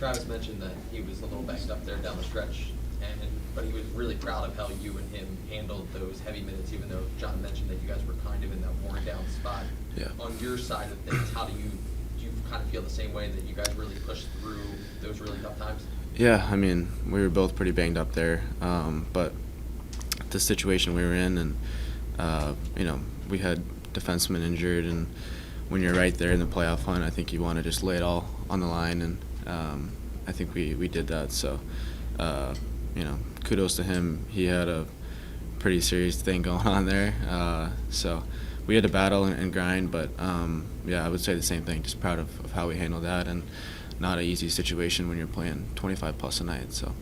Travis mentioned that he was a little banged up there down the stretch, but he was really proud of how you and him handled those heavy minutes, even though John mentioned that you guys were kind of in that worn down spot. Yeah. On your side of things, do you kind of feel the same way that you guys really pushed through those really tough times? Yeah, I mean, we were both pretty banged up there, but the situation we were in, and we had defensemen injured, and when you're right there in the playoff hunt, I think you want to just lay it all on the line, and I think we did that. So, kudos to him. He had a pretty serious thing going on there. So we had to battle and grind, but I would say the same thing. Just proud of how we handled that, and not an easy situation when you're playing 25 plus a night. So.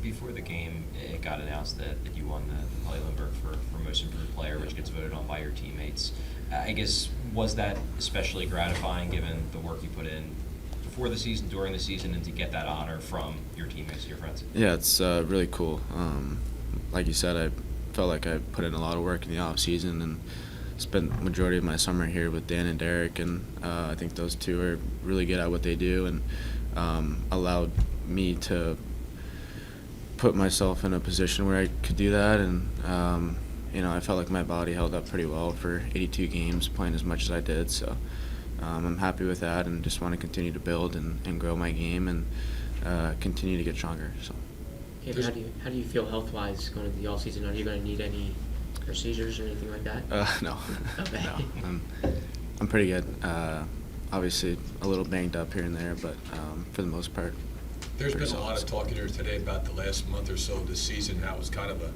Before the game, it got announced that you won the Polly Lindbergh for Most Improved Player, which gets voted on by your teammates. I guess, was that especially gratifying given the work you put in before the season, during the season, and to get that honor from your teammates, your friends? Yeah, it's really cool. Like you said, I felt like I put in a lot of work in the off season and spent the majority of my summer here with Dan and Derek, and I think those two are really good at what they do, and allowed me to put myself in a position where I could do that, and I felt like my body held up pretty well for 82 games, playing as much as I did. So I'm happy with that, and just want to continue to build and grow my game and continue to get stronger. So. Kevin, how do you feel health-wise going into the all season? Are you going to need any procedures or anything like that? No. Okay. No. I'm pretty good. Obviously a little banged up here and there, but for the most part. There's been a lot of talk here today about the last month or so of the season, how it was kind of a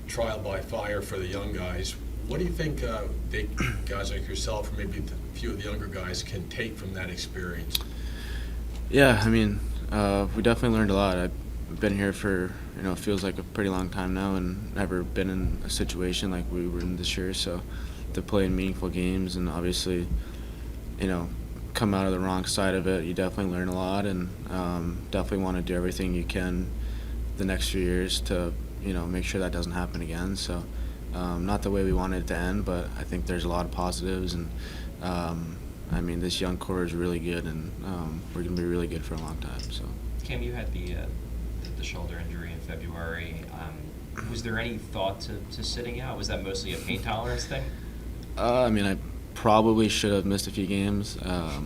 trial by fire for the young guys. What do you think guys like yourself, or maybe a few of the younger guys, can take from that experience? Yeah, I mean, we definitely learned a lot. I've been here for, feels like a pretty long time now, and never been in a situation like we were in this year. So to play in meaningful games and obviously, come out of the wrong side of it, you definitely learn a lot, and definitely want to do everything you can the next few years to make sure that doesn't happen again. So not the way we wanted it to end, but I think there's a lot of positives, and this young core is really good, and we're going to be really good for a long time. So Cam, you had the shoulder injury in February. Was there any thought to sitting out? Was that mostly a pain tolerance thing? I probably should have missed a few games. I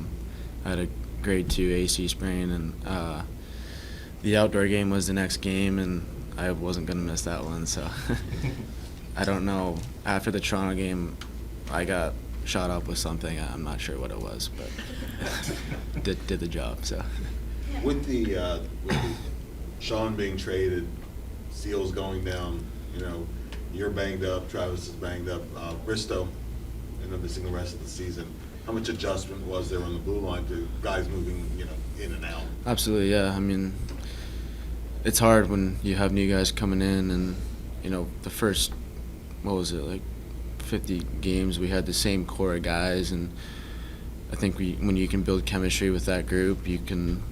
had a grade 2 AC sprain, and the outdoor game was the next game, and I wasn't going to miss that one. So I don't know. After the Toronto game, I got shot up with something. I'm not sure what it was, but did the job. So with the Sean being traded, Seals going down, you're banged up, Travis is banged up, Bristow missing the rest of the season. How much adjustment was there on the blue line to guys moving, in and out? Absolutely, yeah. It's hard when you have new guys coming in, and the first, 50 games we had the same core of guys, and I think when you can build chemistry with that group, you can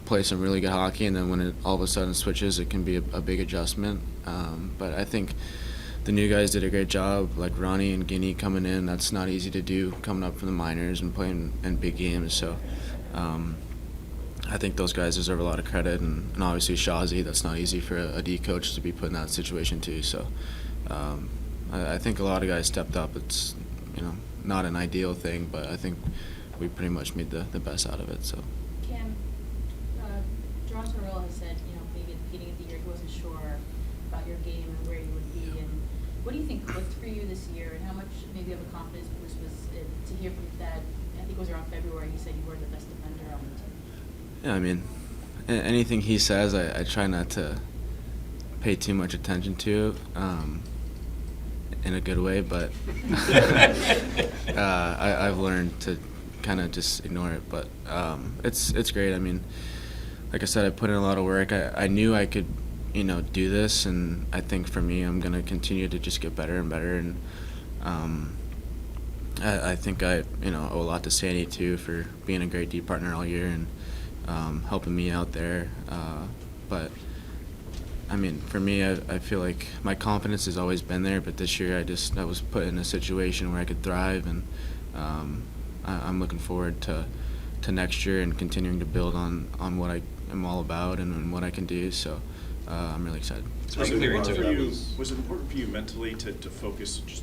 play some really good hockey, and then when it all of a sudden switches, it can be a big adjustment. But I think the new guys did a great job, like Ronnie and Guinea coming in. That's not easy to do, coming up from the minors and playing in big games. So I think those guys deserve a lot of credit, and obviously Shazi. That's not easy for a D coach to be put in that situation too. So I think a lot of guys stepped up. It's not an ideal thing, but I think we pretty much made the best out of it. So. Cam, John Torrell has said, maybe at the beginning of the year he wasn't sure about your game and where you would be. And what do you think clicked for you this year, and how much maybe of a confidence boost was it to hear from that? I think it was around February you said you were the best defender on the team. Yeah, anything he says, I try not to pay too much attention to, in a good way, but I've learned to kind of just ignore it. But it's great. Like I said, I put in a lot of work. I knew I could, do this, and I think for me, I'm gonna continue to just get better and better. And I think I owe a lot to Sandy too for being a great D partner all year and helping me out there. But for me, I feel like my confidence has always been there, but this year I was put in a situation where I could thrive, and I'm looking forward to next year and continuing to build on what am all about and what I can do. So I'm really excited. Was it Clear important answer. for you? was- Was it important for you mentally to focus just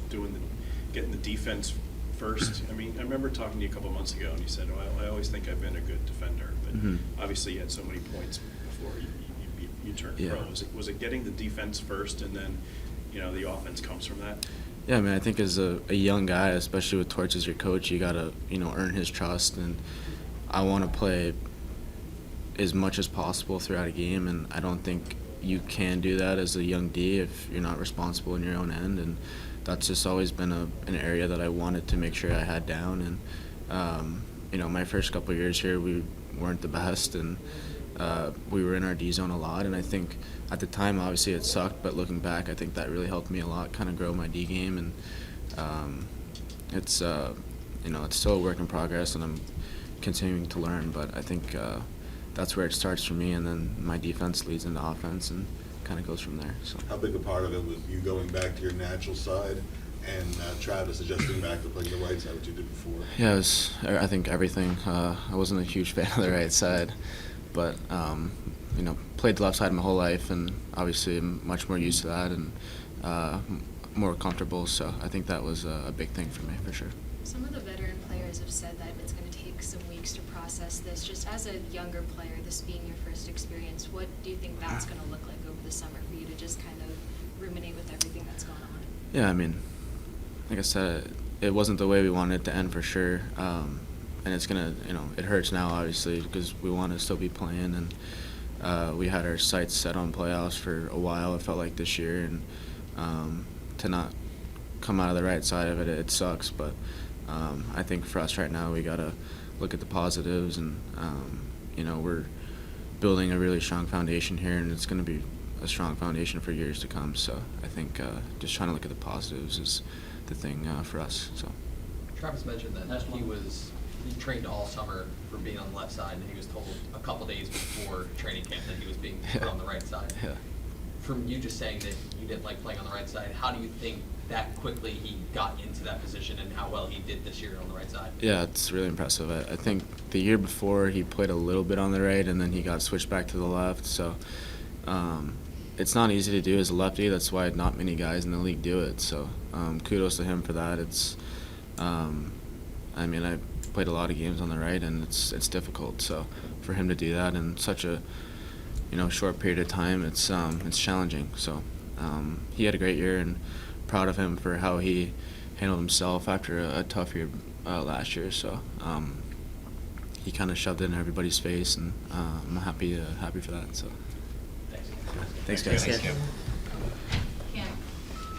getting the defense first? I mean, I remember talking to you a couple months ago, and you said, "Well, I always think I've been a good defender," but Mhm. obviously you had so many points before you turned Yeah. pro. Was it getting the defense first, and then the offense comes from that? Yeah, I mean, I think as a young guy, especially with Torch as your coach, you gotta earn his trust, and I want to play as much as possible throughout a game, and I don't think you can do that as a young D if you're not responsible in your own end, and that's just always been an area that I wanted to make sure I had down. And my first couple of years here, we weren't the best, and we were in our D zone a lot, and I think at the time obviously it sucked, but looking back I think that really helped me a lot, kind of grow my D game, and it's it's still a work in progress, and I'm continuing to learn, but I think that's where it starts for me, and then my defense leads into offense and kind of goes from there. So How big a part of it was you going back to your natural side and Travis adjusting back to playing the right side, what you did before? yeah, I think everything. I wasn't a huge fan of the right side, but played the left side my whole life, and obviously I'm much more used to that and more comfortable. So I think that was a big thing for me for sure. Some of the veteran players have said that it's going to take some weeks to process this. Just as a younger player, this being your first experience, what do you think that's going to look like over the summer for you to just kind of ruminate with everything that's going on? Yeah, I mean, like I said, it wasn't the way we wanted it to end for sure, and it's gonna, it hurts now obviously because we want to still be playing, and we had our sights set on playoffs for a while. It felt like this year, and to not come out of the right side of it, it sucks. But I think for us right now, we gotta look at the positives, and we're building a really strong foundation here, and it's gonna be a strong foundation for years to come. So I think just trying to look at the positives is the thing for us. So Travis mentioned that he trained all summer for being on the left side, and he was told a couple days before training camp that he was being put on the right side. yeah. From you just saying that you didn't like playing on the right side, how do you think that quickly he got into that position and how well he did this year on the right side? Yeah, it's really impressive. I think the year before he played a little bit on the right, and then he got switched back to the left. So it's not easy to do as a lefty. That's why not many guys in the league do it. So kudos to him for that. It's, I mean, I played a lot of games on the right, and it's difficult. So for him to do that in such a short period of time, it's challenging. So he had a great year, and proud of him for how he handled himself after a tough year last year. So he kind of shoved it in everybody's face, and I'm happy for that. So Thanks. thanks guys. Thanks, Kim.